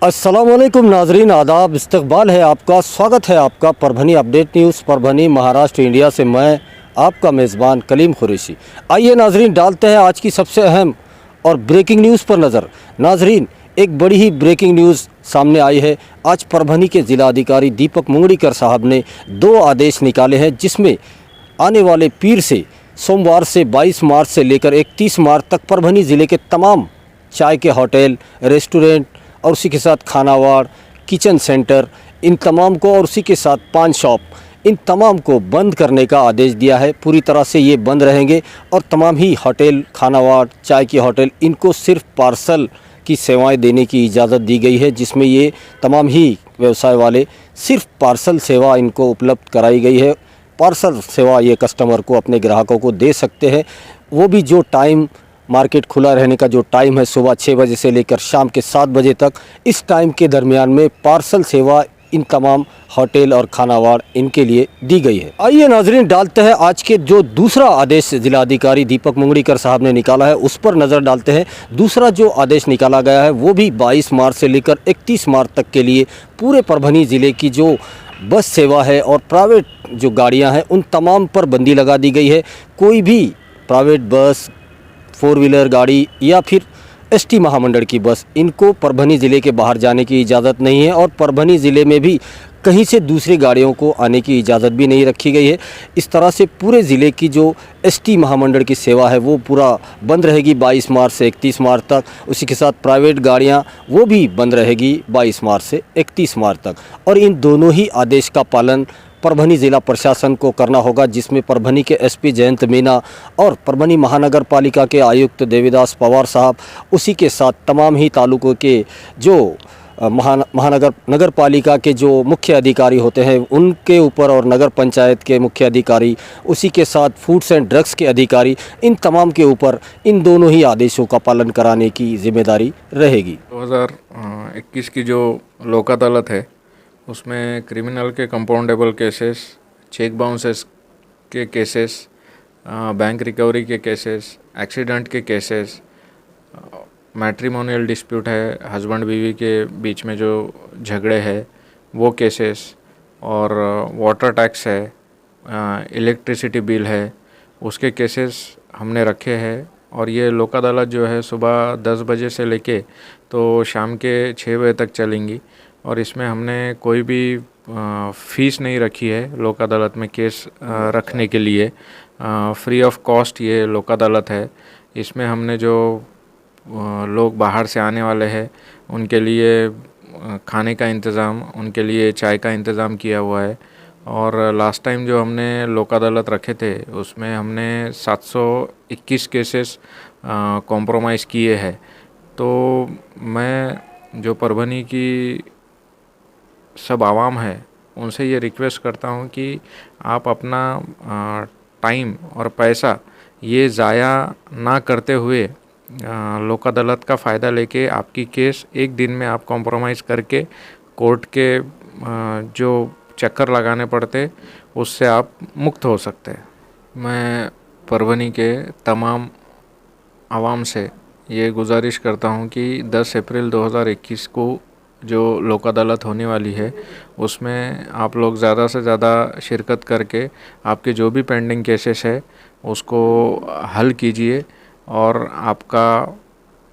अस्सलामुअलैकुम नाजरीन, आदाब, इस्तकबाल है आपका, स्वागत है आपका Parbhani update news Parbhani Maharashtra India से। मैं आपका मेज़बान कलीम कुरैशी। आइए नाजरीन, डालते हैं आज की सबसे अहम और ब्रेकिंग न्यूज़ पर नज़र। नाजरीन, एक बड़ी ही ब्रेकिंग न्यूज़ सामने आई है। आज परभनी के ज़िलाधिकारी दीपक मुंगड़ीकर साहब ने 2 आदेश निकाले हैं, जिसमें आने वाले पीर से सोमवार से 22 मार्च से लेकर 31 मार्च तक परभनी ज़िले के तमाम चाय के होटल, रेस्टोरेंट और उसी के साथ खानावाड़, किचन सेंटर, इन तमाम को, और उसी के साथ पान शॉप, इन तमाम को बंद करने का आदेश दिया है। पूरी तरह से ये बंद रहेंगे और तमाम ही होटल, खानावाड़, चाय के होटल, इनको सिर्फ पार्सल की सेवाएं देने की इजाज़त दी गई है, जिसमें ये तमाम ही व्यवसाय वाले सिर्फ पार्सल सेवा इनको उपलब्ध कराई गई है। पार्सल सेवा ये कस्टमर को, अपने ग्राहकों को दे सकते हैं। वो भी जो टाइम मार्केट खुला रहने का जो टाइम है, सुबह 6 बजे से लेकर शाम के 7 बजे तक, इस टाइम के दरमियान में पार्सल सेवा इन तमाम होटल और खानावाड़ इनके लिए दी गई है। आइए नाजरीन, डालते हैं आज के जो दूसरा आदेश जिलाधिकारी दीपक मुंगड़ीकर साहब ने निकाला है, उस पर नज़र डालते हैं। दूसरा जो आदेश निकाला गया है वो भी 22 मार्च से लेकर 31 मार्च तक के लिए पूरे परभनी ज़िले की जो बस सेवा है और प्राइवेट जो गाड़ियाँ हैं, उन तमाम पर बंदी लगा दी गई है। कोई भी प्राइवेट बस, 4 व्हीलर गाड़ी या फिर एसटी महामंडल की बस, इनको परभनी ज़िले के बाहर जाने की इजाज़त नहीं है और परभनी ज़िले में भी कहीं से दूसरी गाड़ियों को आने की इजाज़त भी नहीं रखी गई है। इस तरह से पूरे ज़िले की जो एसटी महामंडल की सेवा है वो पूरा बंद रहेगी 22 मार्च से 31 मार्च तक। उसी के साथ प्राइवेट गाड़ियां वो भी बंद रहेगी 22 मार्च से 31 मार्च तक। और इन दोनों ही आदेश का पालन परभनी ज़िला प्रशासन को करना होगा, जिसमें परभनी के एसपी जयंत मीना और परभनी महानगर पालिका के आयुक्त देवीदास पवार साहब, उसी के साथ तमाम ही तालुकों के जो नगर पालिका के जो मुख्य अधिकारी होते हैं उनके ऊपर, और नगर पंचायत के मुख्य अधिकारी, उसी के साथ फूड्स एंड ड्रग्स के अधिकारी, इन तमाम के ऊपर इन दोनों ही आदेशों का पालन कराने की जिम्मेदारी रहेगी। 2021 की जो लोक अदालत है उसमें क्रिमिनल के कंपाउंडेबल केसेस, चेक बाउंसेस के केसेस, बैंक रिकवरी के केसेस, एक्सीडेंट के केसेस, मैट्रिमोनियल डिस्प्यूट है, हस्बैंड बीवी के बीच में जो झगड़े हैं वो केसेस, और वाटर टैक्स है, इलेक्ट्रिसिटी बिल है, उसके केसेस हमने रखे हैं। और ये लोक अदालत जो है सुबह 10 बजे से लेके तो शाम के 6 बजे तक चलेंगी। और इसमें हमने कोई भी फ़ीस नहीं रखी है लोक अदालत में केस रखने के लिए। फ्री ऑफ कॉस्ट ये लोक अदालत है। इसमें हमने जो लोग बाहर से आने वाले हैं उनके लिए खाने का इंतज़ाम, उनके लिए चाय का इंतज़ाम किया हुआ है। और लास्ट टाइम जो हमने लोक अदालत रखे थे उसमें हमने 721 केसेस कॉम्प्रोमाइज़ किए हैं। तो मैं जो परभनी की सब आवाम है उनसे ये रिक्वेस्ट करता हूँ कि आप अपना टाइम और पैसा ये ज़ाया ना करते हुए लोक अदालत का फ़ायदा लेके आपकी केस एक दिन में आप कॉम्प्रोमाइज़ करके कोर्ट के जो चक्कर लगाने पड़ते उससे आप मुक्त हो सकते हैं। मैं परभनी के तमाम आवाम से ये गुजारिश करता हूँ कि 10 अप्रैल 2021 को जो लोक अदालत होने वाली है उसमें आप लोग ज़्यादा से ज़्यादा शिरकत करके आपके जो भी पेंडिंग केसेस है उसको हल कीजिए और आपका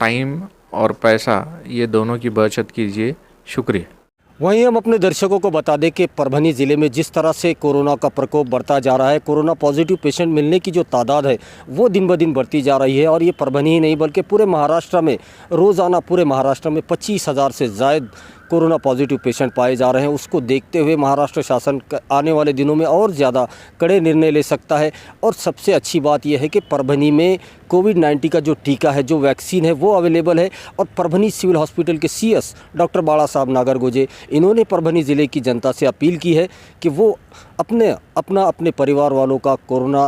टाइम और पैसा ये दोनों की बचत कीजिए। शुक्रिया। वहीं हम अपने दर्शकों को बता दें कि परभनी ज़िले में जिस तरह से कोरोना का प्रकोप बढ़ता जा रहा है, कोरोना पॉजिटिव पेशेंट मिलने की जो तादाद है वो दिन ब दिन बढ़ती जा रही है। और ये परभनी ही नहीं बल्कि पूरे महाराष्ट्र में रोज़ाना पूरे महाराष्ट्र में 25,000 से ज़ायद कोरोना पॉजिटिव पेशेंट पाए जा रहे हैं। उसको देखते हुए महाराष्ट्र शासन आने वाले दिनों में और ज़्यादा कड़े निर्णय ले सकता है। और सबसे अच्छी बात यह है कि परभनी में कोविड-19 का जो टीका है, जो वैक्सीन है, वो अवेलेबल है। और परभनी सिविल हॉस्पिटल के CS डॉक्टर बाला साहब नागरगोजे, इन्होंने परभनी ज़िले की जनता से अपील की है कि वो अपने परिवार वालों का कोरोना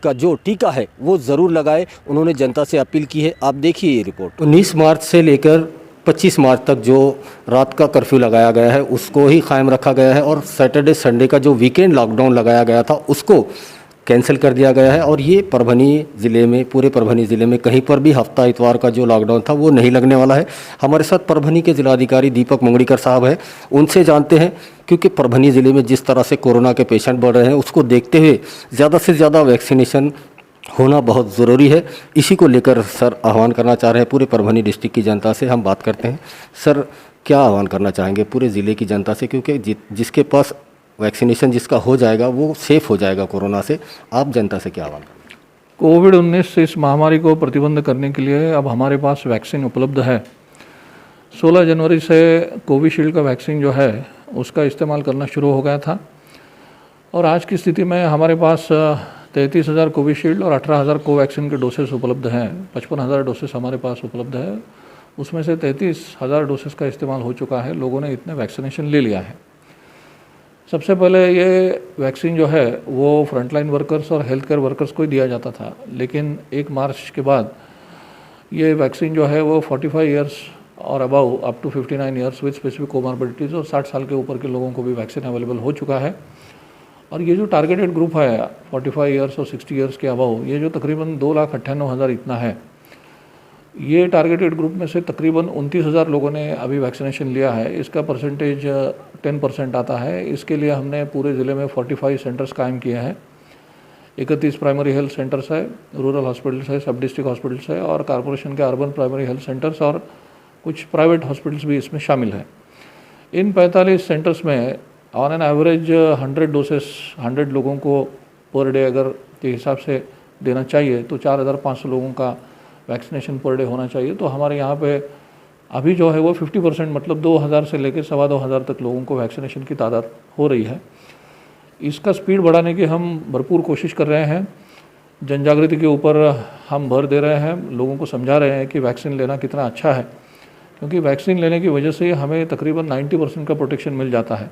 का जो टीका है वो ज़रूर लगाए। उन्होंने जनता से अपील की है। आप देखिए ये रिपोर्ट। 19 मार्च से लेकर 25 मार्च तक जो रात का कर्फ्यू लगाया गया है उसको ही कायम रखा गया है। और सैटरडे संडे का जो वीकेंड लॉकडाउन लगाया गया था उसको कैंसिल कर दिया गया है और ये परभनी ज़िले में, पूरे परभनी ज़िले में कहीं पर भी हफ्ता इतवार का जो लॉकडाउन था वो नहीं लगने वाला है। हमारे साथ परभनी के जिलाधिकारी दीपक मंगड़ीकर साहब हैं, उनसे जानते हैं, क्योंकि परभनी ज़िले में जिस तरह से कोरोना के पेशेंट बढ़ रहे हैं उसको देखते हुए ज़्यादा से ज़्यादा वैक्सीनेशन होना बहुत ज़रूरी है। इसी को लेकर सर आह्वान करना चाह रहे हैं पूरे परभनी डिस्ट्रिक्ट की जनता से। हम बात करते हैं सर, क्या आह्वान करना चाहेंगे पूरे ज़िले की जनता से, क्योंकि जिसके पास वैक्सीनेशन जिसका हो जाएगा वो सेफ हो जाएगा कोरोना से। आप जनता से क्या आह्वान करें? कोविड-19 इस महामारी को प्रतिबंध करने के लिए अब हमारे पास वैक्सीन उपलब्ध है। 16 जनवरी से कोविशील्ड का वैक्सीन जो है उसका इस्तेमाल करना शुरू हो गया था और आज की स्थिति में हमारे पास 33,000 कोविशील्ड और 18,000 कोवैक्सीन के डोसेस उपलब्ध हैं। 55,000 डोसेस हमारे पास उपलब्ध है, उसमें से 33,000 डोसेस का इस्तेमाल हो चुका है। लोगों ने इतने वैक्सीनेशन ले लिया है। सबसे पहले ये वैक्सीन जो है वो फ्रंटलाइन वर्कर्स और हेल्थ केयर वर्कर्स को ही दिया जाता था, लेकिन 1 मार्च के बाद ये वैक्सीन जो है वो 45 ईयर्स और above up to 59 years with specific comorbidities और 60 साल के ऊपर के लोगों को भी वैक्सीन अवेलेबल हो चुका है। और ये जो टारगेटेड ग्रुप है 45 ईयर्स और 60 ईयर्स के अबव, ये जो तकरीबन 2,98,000 इतना है, ये टारगेटेड ग्रुप में से तकरीबन 29,000 लोगों ने अभी वैक्सीनेशन लिया है। इसका परसेंटेज 10% आता है। इसके लिए हमने पूरे ज़िले में 45 सेंटर्स कायम किए हैं। 31 प्राइमरी हेल्थ सेंटर्स है, रूरल हॉस्पिटल्स है, सब डिस्ट्रिक्ट हॉस्पिटल्स है और कॉरपोरेशन के अर्बन प्राइमरी हेल्थ सेंटर्स और कुछ प्राइवेट हॉस्पिटल्स भी इसमें शामिल हैं। इन 45 सेंटर्स में ऑन एन एवरेज 100 डोसेस 100 लोगों को पर डे अगर के हिसाब से देना चाहिए तो 4,500 लोगों का वैक्सीनेशन पर डे होना चाहिए। तो हमारे यहाँ पे अभी जो है वो 50% मतलब 2,000 से लेकर 2,25,000 तक लोगों को वैक्सीनेशन की तादाद हो रही है। इसका स्पीड बढ़ाने की हम भरपूर कोशिश कर रहे हैं। जन जागृति के ऊपर हम भर दे रहे हैं, लोगों को समझा रहे हैं कि वैक्सीन लेना कितना अच्छा है, क्योंकि वैक्सीन लेने की वजह से हमें तकरीबन 90% का प्रोटेक्शन मिल जाता है।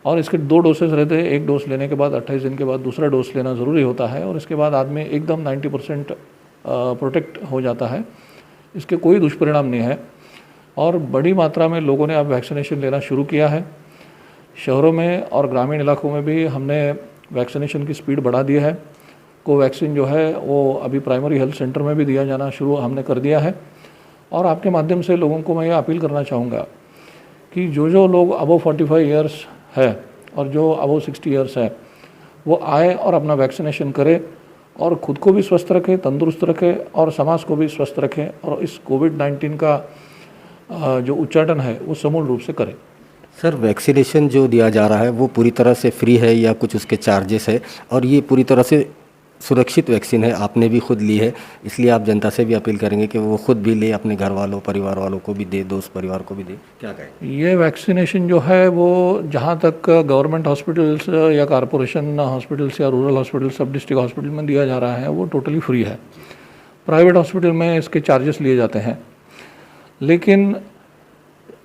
और इसके 2 डोसेस रहते हैं। 1 डोज लेने के बाद 28 दिन के बाद दूसरा डोज लेना ज़रूरी होता है और इसके बाद आदमी एकदम 90% प्रोटेक्ट हो जाता है। इसके कोई दुष्परिणाम नहीं है और बड़ी मात्रा में लोगों ने अब वैक्सीनेशन लेना शुरू किया है। शहरों में और ग्रामीण इलाकों में भी हमने वैक्सीनेशन की स्पीड बढ़ा दी है। कोवैक्सीन जो है वो अभी प्राइमरी हेल्थ सेंटर में भी दिया जाना शुरू हमने कर दिया है। और आपके माध्यम से लोगों को मैं ये अपील करना चाहूँगा कि जो लोग अबव 45 ईयर्स है और जो अबव 60 ईयर्स है वो आए और अपना वैक्सीनेशन करे और ख़ुद को भी स्वस्थ रखें, तंदुरुस्त रखें और समाज को भी स्वस्थ रखें और इस कोविड-19 का जो उच्चाटन है वो समूल रूप से करें। सर, वैक्सीनेशन जो दिया जा रहा है वो पूरी तरह से फ्री है या कुछ उसके चार्जेस है? और ये पूरी तरह से सुरक्षित वैक्सीन है, आपने भी खुद ली है, इसलिए आप जनता से भी अपील करेंगे कि वो खुद भी ले, अपने घर वालों परिवार वालों को भी दे, दोस्त परिवार को भी दे? क्या कहें? ये वैक्सीनेशन जो है वो जहाँ तक गवर्नमेंट हॉस्पिटल्स या कॉरपोरेशन हॉस्पिटल्स या रूरल हॉस्पिटल सब डिस्ट्रिक्ट हॉस्पिटल में दिया जा रहा है वो टोटली फ्री है। प्राइवेट हॉस्पिटल में इसके चार्जेस लिए जाते हैं। लेकिन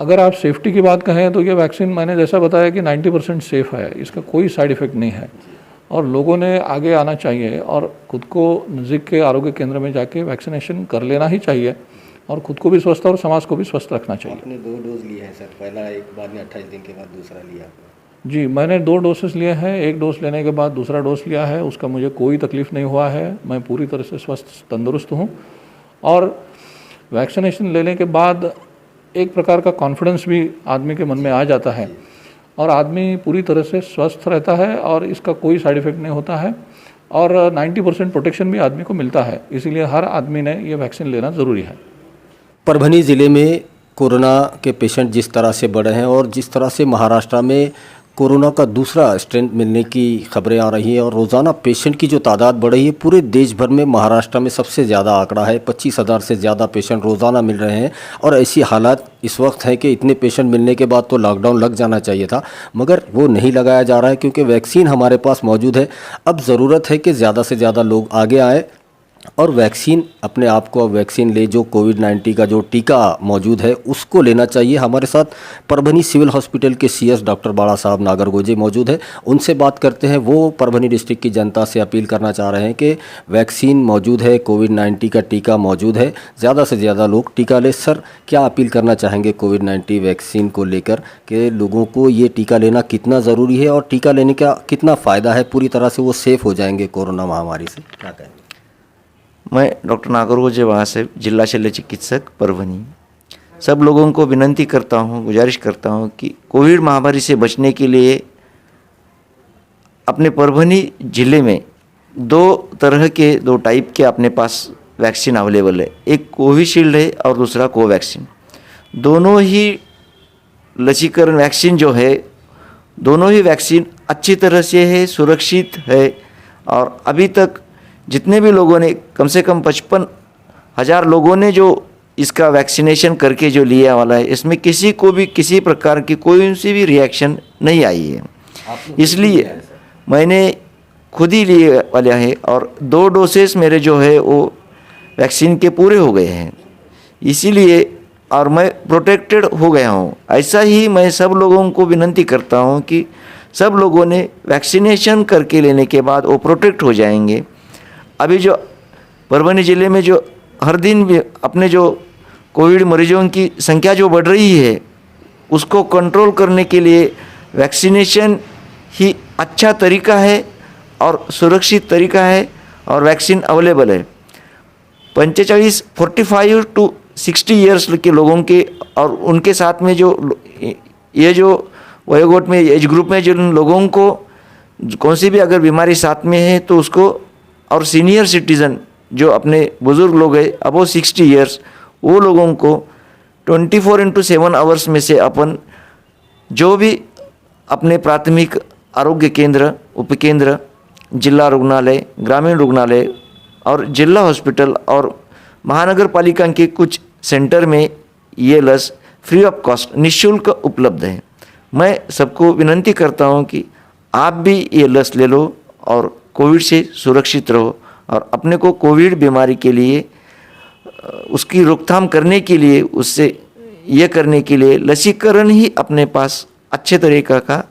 अगर आप सेफ्टी की बात कहें तो ये वैक्सीन मैंने जैसा बताया कि 90% सेफ़ है, इसका कोई साइड इफ़ेक्ट नहीं है और लोगों ने आगे आना चाहिए और ख़ुद को नज़दीक के आरोग्य केंद्र में जाके वैक्सीनेशन कर लेना ही चाहिए और ख़ुद को भी स्वस्थ और समाज को भी स्वस्थ रखना चाहिए। आपने 2 डोज लिए हैं सर, पहला एक, बाद में 28 दिन के बाद दूसरा लिया आपने? जी, मैंने 2 डोसेस लिए हैं। 1 डोज लेने के बाद दूसरा डोज लिया है, उसका मुझे कोई तकलीफ़ नहीं हुआ है। मैं पूरी तरह से स्वस्थ तंदुरुस्त हूँ और वैक्सीनेशन लेने के बाद एक प्रकार का कॉन्फिडेंस भी आदमी के मन में आ जाता है और आदमी पूरी तरह से स्वस्थ रहता है और इसका कोई साइड इफ़ेक्ट नहीं होता है और 90% प्रोटेक्शन भी आदमी को मिलता है। इसीलिए हर आदमी ने ये वैक्सीन लेना ज़रूरी है। परभनी ज़िले में कोरोना के पेशेंट जिस तरह से बढ़े हैं और जिस तरह से महाराष्ट्र में कोरोना का दूसरा स्ट्रेन मिलने की खबरें आ रही हैं और रोज़ाना पेशेंट की जो तादाद बढ़ रही है, पूरे देश भर में महाराष्ट्र में सबसे ज़्यादा आंकड़ा है। 25,000 से ज़्यादा पेशेंट रोज़ाना मिल रहे हैं और ऐसी हालात इस वक्त है कि इतने पेशेंट मिलने के बाद तो लॉकडाउन लग जाना चाहिए था, मगर वो नहीं लगाया जा रहा है क्योंकि वैक्सीन हमारे पास मौजूद है। अब ज़रूरत है कि ज़्यादा से ज़्यादा लोग आगे आएँ और वैक्सीन अपने आप को, अब वैक्सीन ले, जो कोविड-19 का जो टीका मौजूद है उसको लेना चाहिए। हमारे साथ परभनी सिविल हॉस्पिटल के सीएस डॉक्टर बाला साहब नागरगोजे मौजूद है, उनसे बात करते हैं। वो परभनी डिस्ट्रिक्ट की जनता से अपील करना चाह रहे हैं कि वैक्सीन मौजूद है, कोविड-19 का टीका मौजूद है, ज़्यादा से ज़्यादा लोग टीका लें। सर, क्या अपील करना चाहेंगे कोविड-19 वैक्सीन को लेकर कि लोगों को ये टीका लेना कितना ज़रूरी है और टीका लेने का कितना फ़ायदा है, पूरी तरह से वो सेफ़ हो जाएंगे कोरोना महामारी से, क्या कहेंगे? मैं डॉक्टर नागरगोजे वहाँ से जिला शल्य चिकित्सक परभनी सब लोगों को विनती करता हूँ, गुजारिश करता हूँ कि कोविड महामारी से बचने के लिए अपने परभनी ज़िले में दो टाइप के अपने पास वैक्सीन अवेलेबल है। एक कोविशील्ड है और दूसरा कोवैक्सीन। दोनों ही लसीकरण वैक्सीन जो है, दोनों ही वैक्सीन अच्छी तरह से है, सुरक्षित है। और अभी तक जितने भी लोगों ने, कम से कम 55,000 लोगों ने जो इसका वैक्सीनेशन करके जो लिया वाला है, इसमें किसी को भी किसी प्रकार की कोई सी भी रिएक्शन नहीं आई है। इसलिए मैंने खुद ही लिए वाला है और 2 डोसेस मेरे जो है वो वैक्सीन के पूरे हो गए हैं, इसीलिए और मैं प्रोटेक्टेड हो गया हूँ। ऐसा ही मैं सब लोगों को विनती करता हूँ कि सब लोगों ने वैक्सीनेशन करके लेने के बाद वो प्रोटेक्ट हो जाएंगे। अभी जो परभनी ज़िले में जो हर दिन भी अपने जो कोविड मरीजों की संख्या जो बढ़ रही है, उसको कंट्रोल करने के लिए वैक्सीनेशन ही अच्छा तरीका है और सुरक्षित तरीका है और वैक्सीन अवेलेबल है। 45 टू 60 ईयर्स के लोगों के और उनके साथ में जो ये जो वयोगोट में एज ग्रुप में जिन लोगों को कौन सी भी अगर बीमारी साथ में है तो उसको, और सीनियर सिटीज़न जो अपने बुज़ुर्ग लोग हैं अबो 60 ईयर्स, वो लोगों को 24/7 आवर्स में से अपन जो भी अपने प्राथमिक आरोग्य केंद्र, उपकेंद्र, जिला रुग्णालय, ग्रामीण रुग्णालय और जिला हॉस्पिटल और महानगर पालिका के कुछ सेंटर में ये लस फ्री ऑफ कॉस्ट निःशुल्क उपलब्ध है। मैं सबको विनती करता हूँ कि आप भी ये लस ले लो और कोविड से सुरक्षित रहो और अपने को कोविड बीमारी के लिए उसकी रोकथाम करने के लिए, उससे ये करने के लिए लसीकरण ही अपने पास अच्छे तरीका का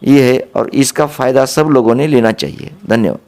ये है और इसका फ़ायदा सब लोगों ने लेना चाहिए। धन्यवाद।